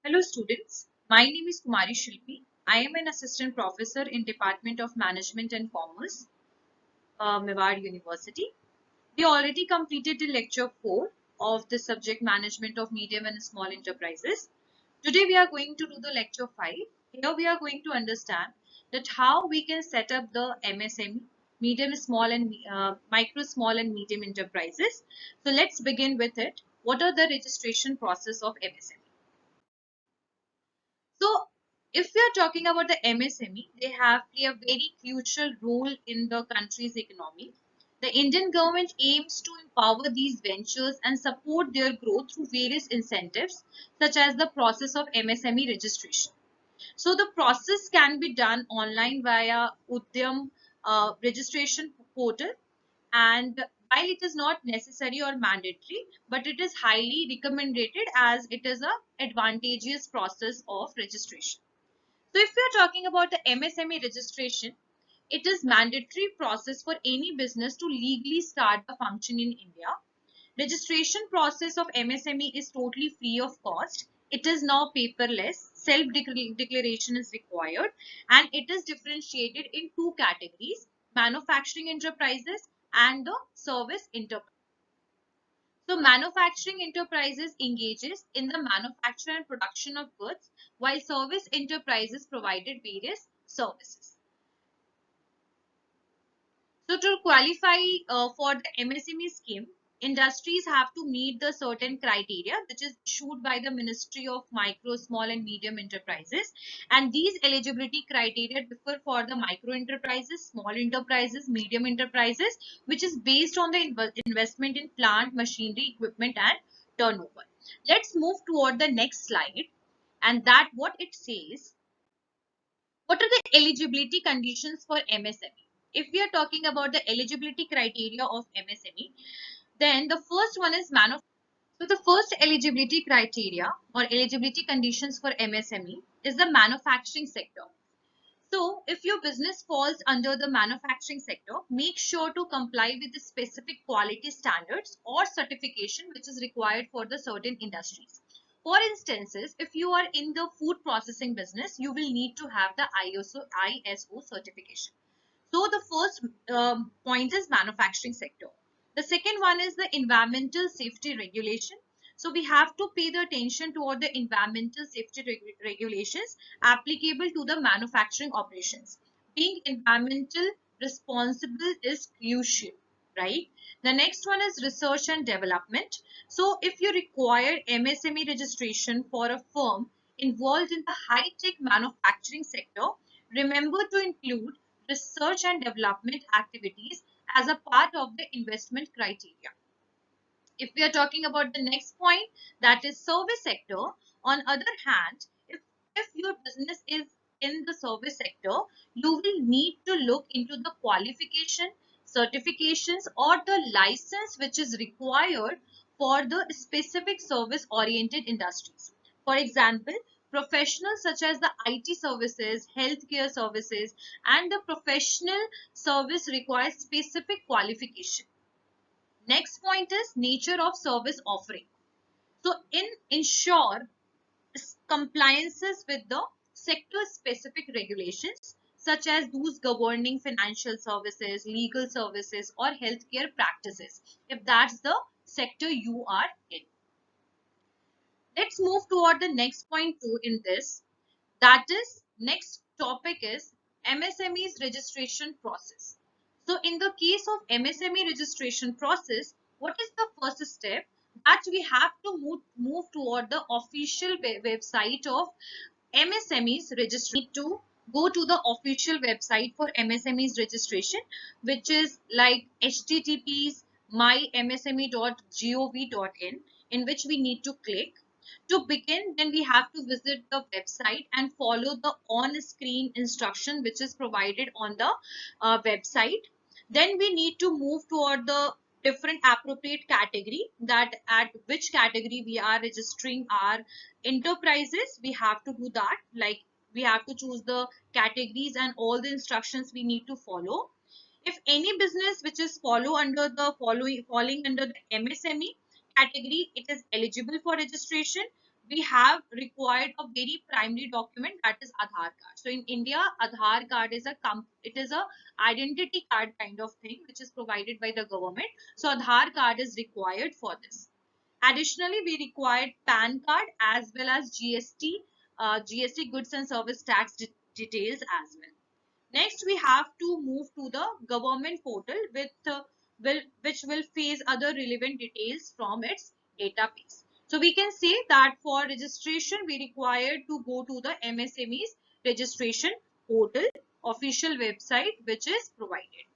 Hello students, my name is Kumari Shilpi. I am an assistant professor in Department of Management and Commerce, Mewar University. We already completed the lecture 4 of the subject management of medium and small enterprises. Today we are going to do the lecture 5. Here we are going to understand that how we can set up the MSME, medium, small and micro, small and medium enterprises. So let's begin with it. What are the registration process of MSME? So, if we are talking about the MSME, they have play a very crucial role in the country's economy. The Indian government aims to empower these ventures and support their growth through various incentives, such as the process of MSME registration. So, the process can be done online via Udyam registration portal, and while it is not necessary or mandatory, but it is highly recommended as it is a advantageous process of registration. So if we are talking about the MSME registration, it is mandatory process for any business to legally start a function in India. Registration process of MSME is totally free of cost. It is now paperless. Self-declaration is required, and it is differentiated in two categories: manufacturing enterprises and the service enterprise. So manufacturing enterprises engages in the manufacture and production of goods, while service enterprises provided various services. So to qualify for the MSME scheme, industries have to meet the certain criteria which is issued by the Ministry of Micro, Small and Medium Enterprises. And these eligibility criteria differ for the micro enterprises, small enterprises, medium enterprises, which is based on the investment in plant, machinery, equipment and turnover. Let's move toward the next slide, and that what it says. What are the eligibility conditions for MSME? If we are talking about the eligibility criteria of MSME, then the first one is manufacturing. So the first eligibility criteria or eligibility conditions for MSME is the manufacturing sector. So if your business falls under the manufacturing sector, make sure to comply with the specific quality standards or certification which is required for the certain industries. For instances, if you are in the food processing business, you will need to have the ISO certification. So the first point is manufacturing sector. The second one is the environmental safety regulation. So we have to pay the attention toward the environmental safety regulations applicable to the manufacturing operations. Being environmental responsible is crucial, right? The next one is research and development. So if you require MSME registration for a firm involved in the high-tech manufacturing sector, remember to include research and development activities as a part of the investment criteria. If we are talking about the next point, that is service sector, on other hand, if your business is in the service sector, you will need to look into the qualification, certifications or the license which is required for the specific service oriented industries. For example, professionals such as the IT services, healthcare services and the professional service require specific qualification. Next point is nature of service offering. So in ensure compliances with the sector specific regulations such as those governing financial services, legal services or healthcare practices, if that's the sector you are in. Let's move toward the next point too in this. That is, next topic is MSME's registration process. So in the case of MSME registration process, what is the first step? That we have to move toward the official website of MSME's registration. To go to the official website for MSME's registration, which is like https mymsme.gov.in, in which we need to click. To begin, then we have to visit the website and follow the on-screen instruction which is provided on the website. Then we need to move toward the different appropriate category, that at which category we are registering our enterprises. We have to do that, like we have to choose the categories and all the instructions we need to follow. If any business which is falling under the MSME category, it is eligible for registration. we have required a very primary document, that is Aadhaar card. So in India, Aadhaar card is it is a identity card kind of thing which is provided by the government. So Aadhaar card is required for this. Additionally, we required PAN card as well as GST goods and service tax details as well. Next, we have to move to the government portal which will face other relevant details from its database. So we can say that for registration, we require to go to the MSME's registration portal official website which is provided.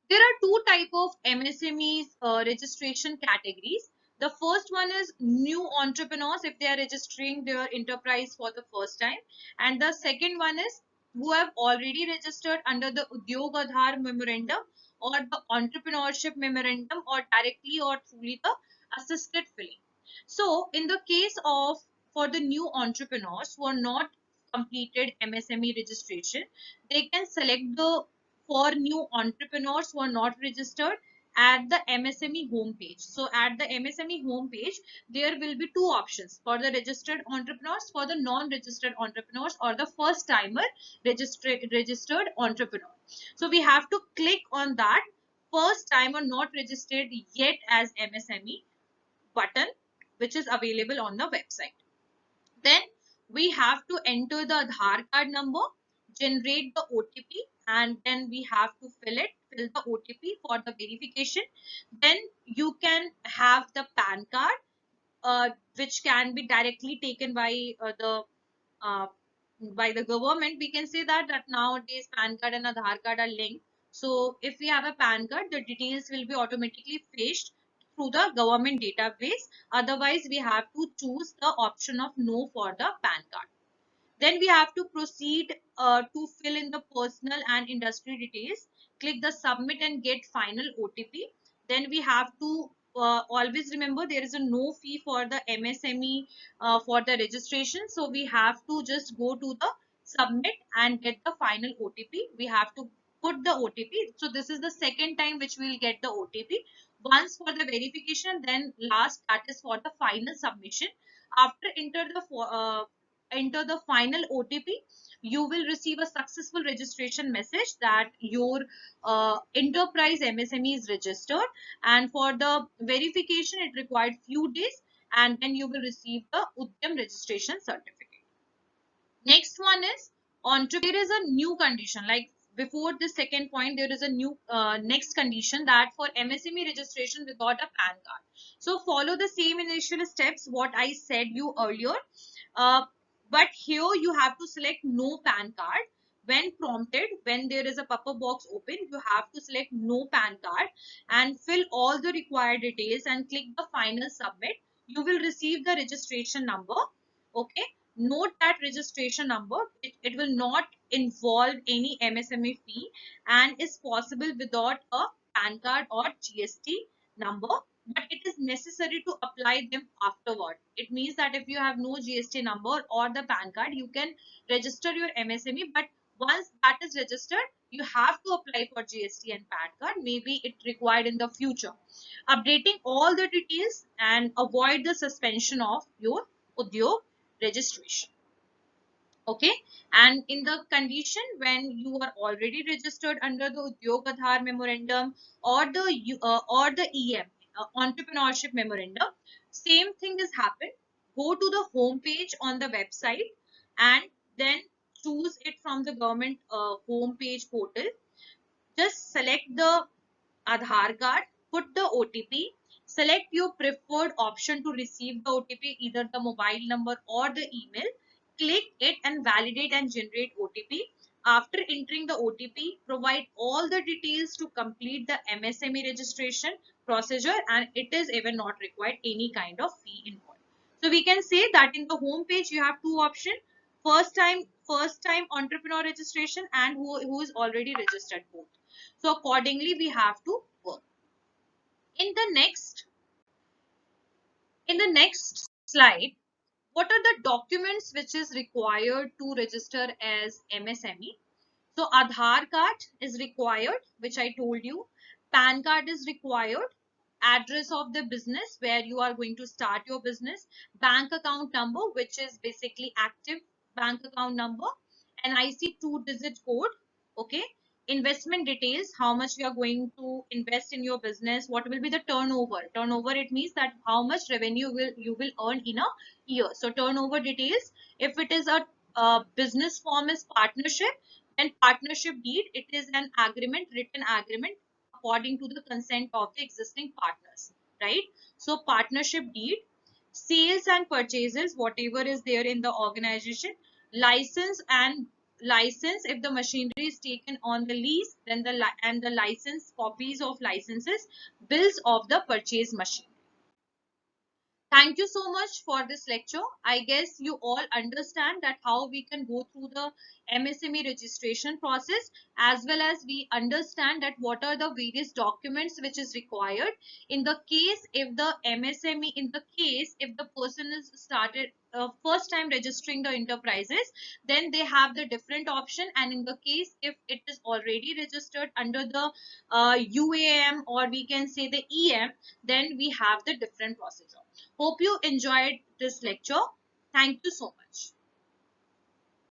There are two type of MSMEs registration categories. The first one is new entrepreneurs if they are registering their enterprise for the first time, and the second one is who have already registered under the Udyog Aadhaar memorandum or the entrepreneurship memorandum or directly or through the assisted filling. So in the case of for the new entrepreneurs who are not completed MSME registration, they can select the for new entrepreneurs who are not registered at the MSME homepage. So at the MSME homepage, there will be two options for the registered entrepreneurs, for the non-registered entrepreneurs, or the first timer registered entrepreneur. So we have to click on that first timer not registered yet as MSME button, which is available on the website. Then we have to enter the Aadhaar card number, generate the OTP, and then we have to fill the OTP for the verification. Then you can have the PAN card, which can be directly taken uh, by the government. We can say that nowadays PAN card and Aadhaar card are linked. So if we have a PAN card, the details will be automatically fetched through the government database. Otherwise, we have to choose the option of no for the PAN card. Then we have to proceed to fill in the personal and industry details. Click the submit and get final OTP. Then we have to always remember there is a no fee for the MSME for the registration. So we have to just go to the submit and get the final OTP. We have to put the OTP. So this is the second time which we will get the OTP. Once for the verification, then last that is for the final submission. After enter the final OTP, you will receive a successful registration message that your enterprise MSME is registered. And for the verification, it required few days, and then you will receive the Udyam registration certificate. Next one is there is a new condition, like before the second point, there is a new next condition that for MSME registration without a PAN card. So follow the same initial steps what I said you earlier. Uh, but here you have to select no PAN card. When prompted, when there is a pop-up box open, you have to select no PAN card and fill all the required details and click the final submit. You will receive the registration number. Okay. Note that registration number, it will not involve any MSME fee and is possible without a PAN card or GST number, but it is necessary to apply them afterward. It means that if you have no GST number or the PAN card, you can register your MSME, but once that is registered, you have to apply for GST and PAN card. Maybe it required in the future. Updating all the details and avoid the suspension of your Udyog registration. Okay, and in the condition when you are already registered under the Udyog Aadhaar memorandum or the EM entrepreneurship memorandum, same thing has happened. Go to the home page on the website and then choose it from the government home page portal. Just select the Aadhaar card, put the OTP, select your preferred option to receive the OTP, either the mobile number or the email. Click it and validate and generate OTP. After entering the OTP, provide all the details to complete the MSME registration procedure, and it is even not required any kind of fee involved. So we can say that in the home page you have two options: first time entrepreneur registration and who is already registered both. So accordingly, we have to work. In the next, in the next slide, what are the documents which is required to register as MSME? So Aadhaar card is required, which I told you. PAN card is required. address of the business where you are going to start your business, bank account number, which is basically active bank account number, NIC 2-digit code, okay, investment details, how much you are going to invest in your business, what will be the turnover. Turnover, it means that how much revenue will you will earn in a year. So turnover details. If it is a business form is partnership, then partnership deed, it is an agreement, written agreement according to the consent of the existing partners, right? So partnership deed, sales and purchases, whatever is there in the organization, license and license, if the machinery is taken on the lease, then the license, copies of licenses, bills of the purchase machine. Thank you so much for this lecture. I guess you all understand that how we can go through the MSME registration process, as well as we understand that what are the various documents which is required in the case if the MSME, in the case if the person is started first time registering the enterprises, then they have the different option, and in the case if it is already registered under the UAM, or we can say the EM, then we have the different procedure. Hope you enjoyed this lecture. Thank you so much.